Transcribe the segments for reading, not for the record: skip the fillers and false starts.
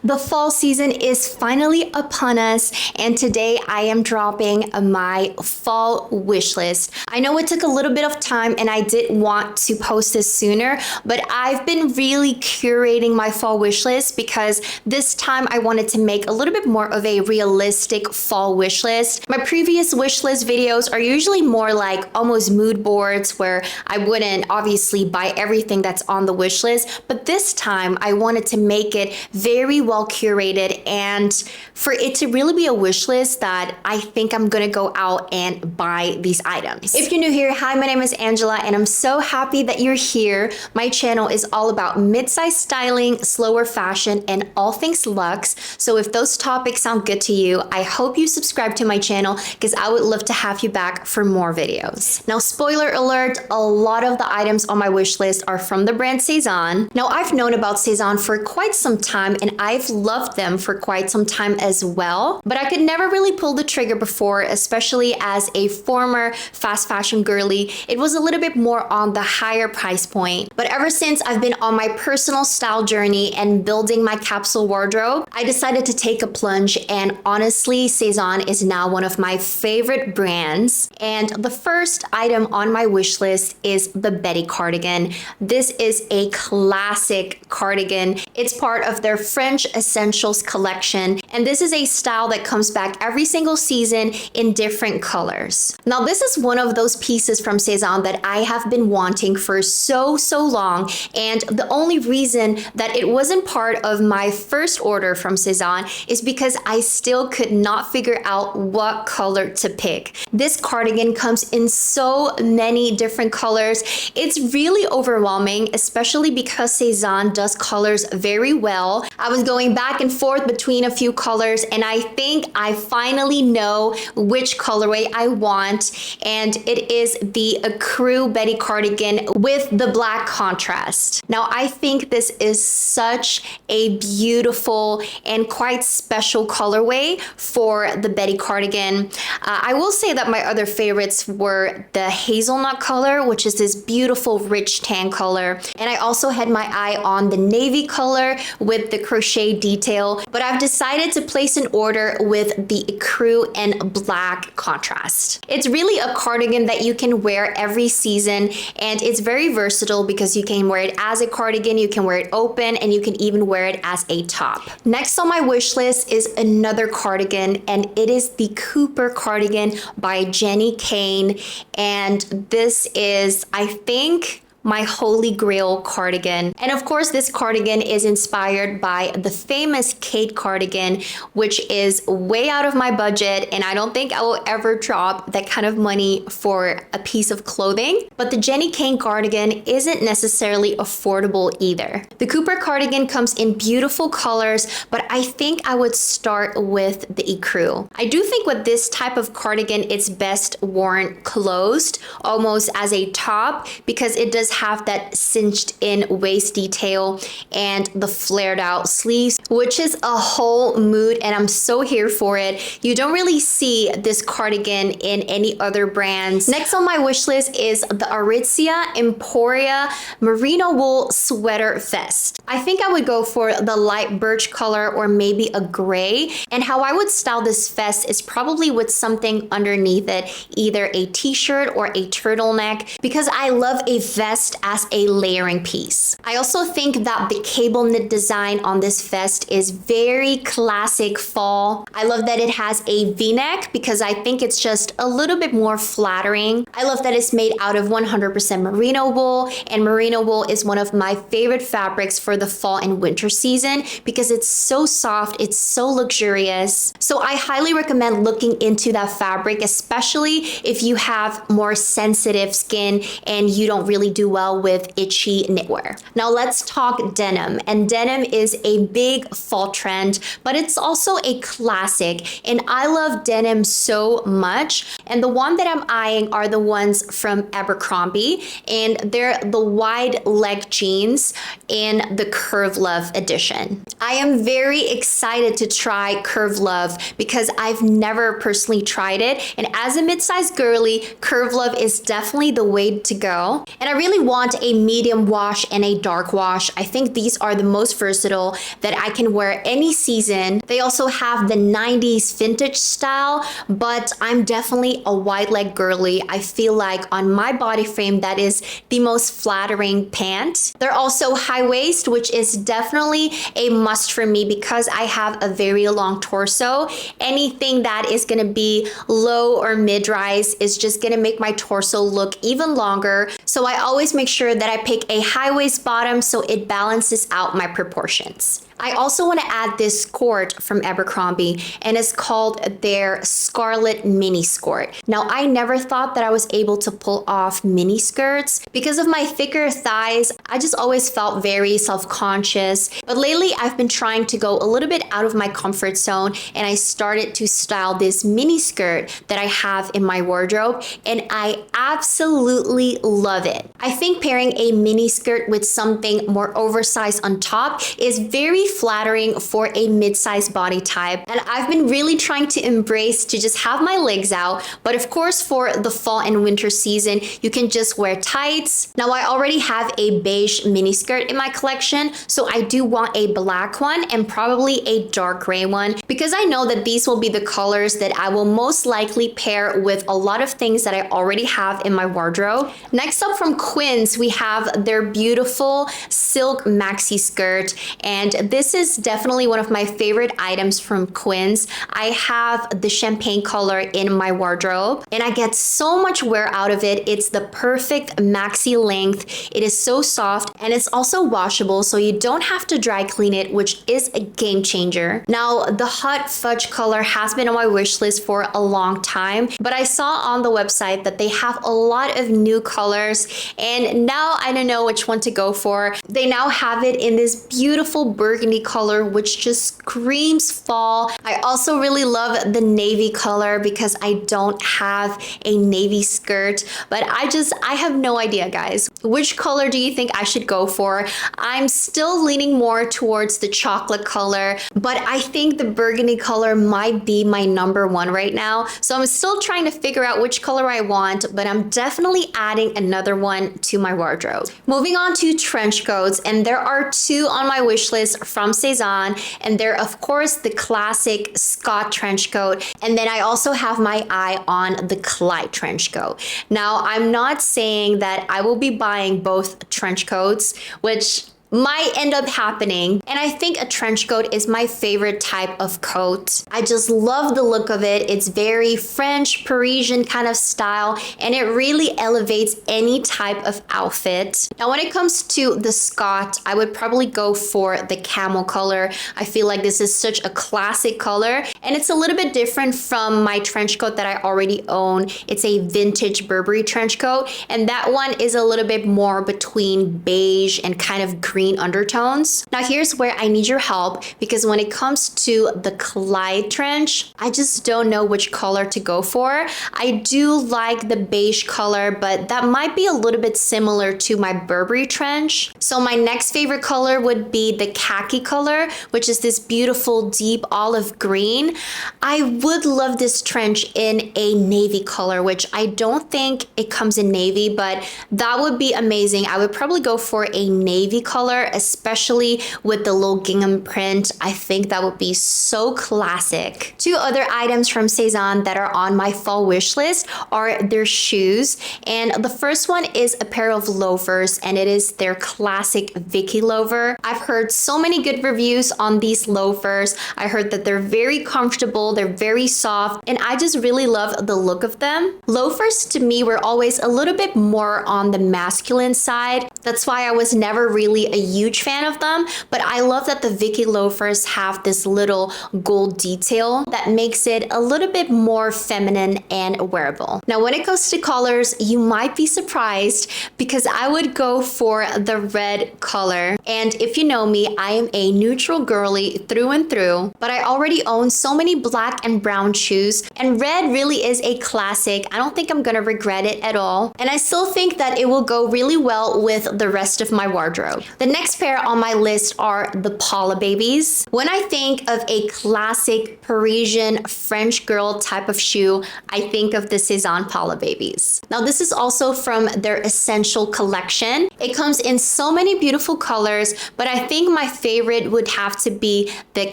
The fall season is finally upon us, and today I am dropping my fall wish list. I know it took a little bit of time and I did want to post this sooner, but I've been really curating my fall wish list because this time I wanted to make a little bit more of a realistic fall wish list. My previous wish list videos are usually more like almost mood boards where I wouldn't obviously buy everything that's on the wish list, but this time I wanted to make it very well curated and for it to really be a wish list that I think I'm gonna go out and buy these items. If you're new here, hi, my name is Angela and I'm so happy that you're here. My channel is all about mid-size styling, slower fashion, and all things luxe. So if those topics sound good to you, I hope you subscribe to my channel because I would love to have you back for more videos. Now, spoiler alert, a lot of the items on my wish list are from the brand Sezane. Now, I've known about Sezane for quite some time and I've loved them for quite some time as well, but I could never really pull the trigger before, especially as a former fast fashion girly. It was a little bit more on the higher price point. But ever since I've been on my personal style journey and building my capsule wardrobe, I decided to take a plunge, and honestly, Sezane is now one of my favorite brands. And the first item on my wish list is the Betty cardigan. This is a classic cardigan. It's part of their French Essentials collection, and this is a style that comes back every single season in different colors. Now, this is one of those pieces from Sezane that I have been wanting for so long, and the only reason that it wasn't part of my first order from Sezane is because I still could not figure out what color to pick. This cardigan comes in so many different colors. It's really overwhelming, especially because Sezane does colors very well. I was going back and forth between a few colors and I think I finally know which colorway I want, and it is the Ecru Betty cardigan with the black contrast. Now, I think this is such a beautiful and quite special colorway for the Betty cardigan. I will say that my other favorites were the hazelnut color, which is this beautiful rich tan color, and I also had my eye on the navy color with the crochet detail, but I've decided to place an order with the ecru and black contrast. It's really a cardigan that you can wear every season, and it's very versatile because you can wear it as a cardigan, you can wear it open, and you can even wear it as a top. Next on my wish list is another cardigan, and it is the Cooper cardigan by Jenni Kayne, and this is, I think, my holy grail cardigan. And of course, this cardigan is inspired by the famous Kate cardigan, which is way out of my budget, and I don't think I will ever drop that kind of money for a piece of clothing. But the Jenni Kayne cardigan isn't necessarily affordable either. The Cooper cardigan comes in beautiful colors, but I think I would start with the ecru. I do think with this type of cardigan, it's best worn closed, almost as a top, because it does have that cinched in waist detail and the flared out sleeves, which is a whole mood, and I'm so here for it. You don't really see this cardigan in any other brands. Next on my wish list is the Aritzia Emporia Merino Wool sweater vest. I think I would go for the light birch color or maybe a gray, and how I would style this vest is probably with something underneath it, either a t-shirt or a turtleneck, because I love a vest as a layering piece. I also think that the cable knit design on this vest is very classic fall. I love that it has a v-neck because I think it's just a little bit more flattering. I love that it's made out of 100% merino wool, and merino wool is one of my favorite fabrics for the fall and winter season because it's so soft, it's so luxurious. So I highly recommend looking into that fabric, especially if you have more sensitive skin and you don't really do well with itchy knitwear. Now let's talk denim, and denim is a big fall trend, but it's also a classic, and I love denim so much. And the one that I'm eyeing are the ones from Abercrombie, and they're the wide leg jeans in the Curve Love edition. I am very excited to try Curve Love because I've never personally tried it, and as a mid-sized girly, Curve Love is definitely the way to go. And I really definitely want a medium wash and a dark wash. I think these are the most versatile that I can wear any season. They also have the 90s vintage style, but I'm definitely a wide leg girly. I feel like on my body frame, that is the most flattering pant. They're also high waist, which is definitely a must for me because I have a very long torso. Anything that is gonna be low or mid-rise is just gonna make my torso look even longer. So I always make sure that I pick a high waist bottom so it balances out my proportions. I also want to add this skort from Abercrombie, and it's called their Scarlett mini skort. Now, I never thought that I was able to pull off mini skirts. Because of my thicker thighs, I just always felt very self-conscious. But lately, I've been trying to go a little bit out of my comfort zone, and I started to style this mini skirt that I have in my wardrobe, and I absolutely love it. I think pairing a mini skirt with something more oversized on top is very flattering for a mid-sized body type, and I've been really trying to embrace to just have my legs out. But of course, for the fall and winter season, you can just wear tights. Now, I already have a beige mini skirt in my collection, so I do want a black one and probably a dark gray one because I know that these will be the colors that I will most likely pair with a lot of things that I already have in my wardrobe. Next up from Quince, we have their beautiful silk maxi skirt, and this is definitely one of my favorite items from Quince. I have the champagne color in my wardrobe, and I get so much wear out of it. It's the perfect maxi length. It is so soft, and it's also washable, so you don't have to dry clean it, which is a game changer. Now, the hot fudge color has been on my wish list for a long time, but I saw on the website that they have a lot of new colors, and now I don't know which one to go for. They now have it in this beautiful burgundy color, which just screams fall. I also really love the navy color because I don't have a navy skirt, but I have no idea, guys. Which color do you think I should go for? I'm still leaning more towards the chocolate color, but I think the burgundy color might be my number one right now. So I'm still trying to figure out which color I want, but I'm definitely adding another one to my wardrobe. Moving on to trench coats, and there are two on my wish list from Sezane, and they're of course the classic Scott trench coat, and then I also have my eye on the Clyde trench coat. Now, I'm not saying that I will be buying both trench coats, which might end up happening. And I think a trench coat is my favorite type of coat. I just love the look of it. It's very French, Parisian kind of style, and it really elevates any type of outfit. Now, when it comes to the Scott, I would probably go for the camel color. I feel like this is such a classic color, and it's a little bit different from my trench coat that I already own. It's a vintage Burberry trench coat, and that one is a little bit more between beige and kind of green undertones. Now, here's where I need your help, because when it comes to the Clyde trench, I just don't know which color to go for. I do like the beige color, but that might be a little bit similar to my Burberry trench. So my next favorite color would be the khaki color, which is this beautiful deep olive green. I would love this trench in a navy color, which I don't think it comes in navy, but that would be amazing. I would probably go for a navy color, especially with the little gingham print. I think that would be so classic. Two other items from Sezane that are on my fall wish list are their shoes. And the first one is a pair of loafers, and it is their classic Vicky loafer. I've heard so many good reviews on these loafers. I heard that they're very comfortable, they're very soft, and I just really love the look of them. Loafers to me were always a little bit more on the masculine side. That's why I was never really a huge fan of them, but I love that the Vicky loafers have this little gold detail that makes it a little bit more feminine and wearable. Now, when it comes to colors, you might be surprised because I would go for the red color. And if you know me, I am a neutral girly through and through, but I already own so many black and brown shoes, and red really is a classic. I don't think I'm gonna regret it at all, and I still think that it will go really well with the rest of my wardrobe. The next pair on my list are the Paula babies. When I think of a classic Parisian French girl type of shoe, I think of the Sezane Paula babies. Now this is also from their Essential collection. It comes in so many beautiful colors, but I think my favorite would have to be the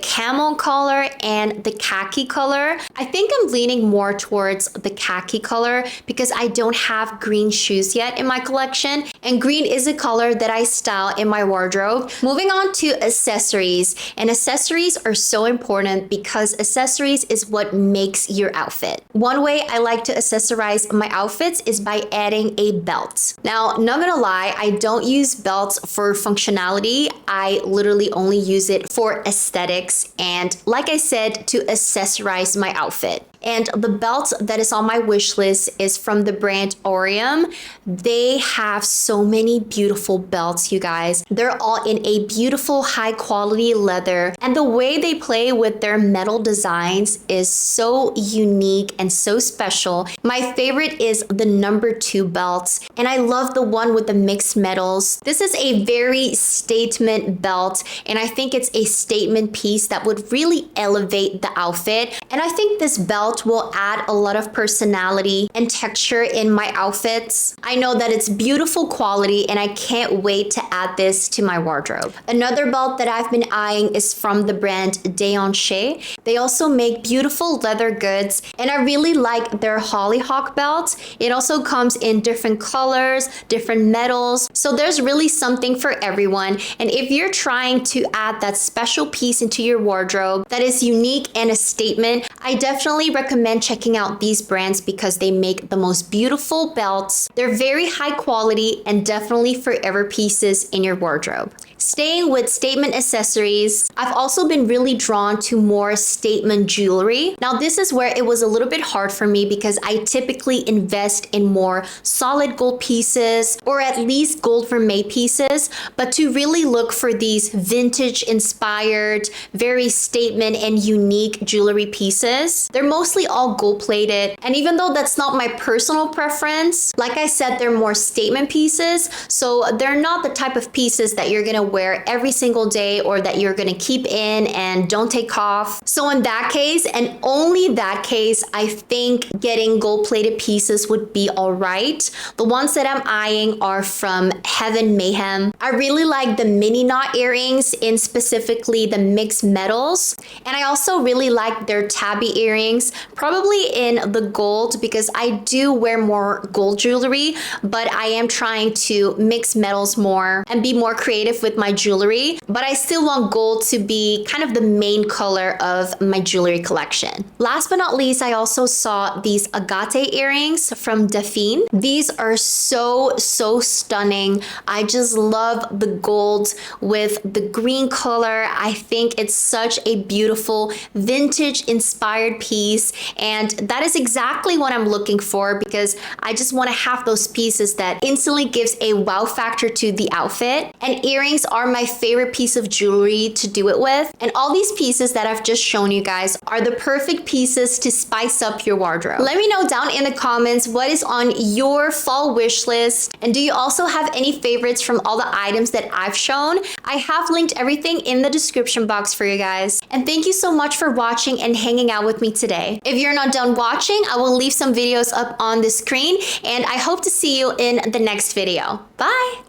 camel color and the khaki color. I think I'm leaning more towards the khaki color because I don't have green shoes yet in my collection, and green is a color that I style in my wardrobe. Moving on to accessories, and accessories are so important because accessories is what makes your outfit. One way I like to accessorize my outfits is by adding a belt. Now, not gonna lie, I don't use belts for functionality. I literally only use it for aesthetics and, like I said, to accessorize my outfit. And the belt that is on my wish list is from the brand Aureum. They have so many beautiful belts, you guys. They're all in a beautiful high quality leather, and the way they play with their metal designs is so unique and so special. My favorite is the No.2 belt, and I love the one with the mixed metals. This is a very statement belt, and I think it's a statement piece that would really elevate the outfit. And I think this belt will add a lot of personality and texture in my outfits. I know that it's beautiful quality, and I can't wait to add this to my wardrobe. Another belt that I've been eyeing is from the brand Dehanche. They also make beautiful leather goods, and I really like their Hollyhock belt. It also comes in different colors, different metals, so there's really something for everyone. And if you're trying to add that special piece into your wardrobe that is unique and a statement, I definitely recommend checking out these brands because they make the most beautiful belts. They're very high quality and definitely forever pieces in your wardrobe. Staying with statement accessories, I've also been really drawn to more statement jewelry. Now this is where it was a little bit hard for me because I typically invest in more solid gold pieces or at least gold vermeil pieces, but to really look for these vintage inspired, very statement and unique jewelry pieces. They're mostly all gold plated, and even though that's not my personal preference, like I said, they're more statement pieces, so they're not the type of pieces that you're gonna wear every single day or that you're gonna keep in and don't take off. So in that case, and only that case, I think getting gold plated pieces would be all right. The ones that I'm eyeing are from Heaven Mayhem. I really like the mini knot earrings in specifically the mixed metals, and I also really like their Tabi earrings, probably in the gold because I do wear more gold jewelry, but I am trying to mix metals more and be more creative with my jewelry, but I still want gold to be kind of the main color of my jewelry collection. Last but not least, I also saw these Agathe earrings from Daphine. These are so stunning. I just love the gold with the green color. I think it's such a beautiful vintage inspired piece, and that is exactly what I'm looking for because I just want to have those pieces that instantly gives a wow factor to the outfit. And earrings are my favorite piece of jewelry to do it with, and all these pieces that I've just shown you guys are the perfect pieces to spice up your wardrobe. Let me know down in the comments what is on your fall wish list, and do you also have any favorites from all the items that I've shown? I have linked everything in the description box for you guys. And thank you so much for watching and hanging out with me today. If you're not done watching, I will leave some videos up on the screen, and I hope to see you in the next video. Bye!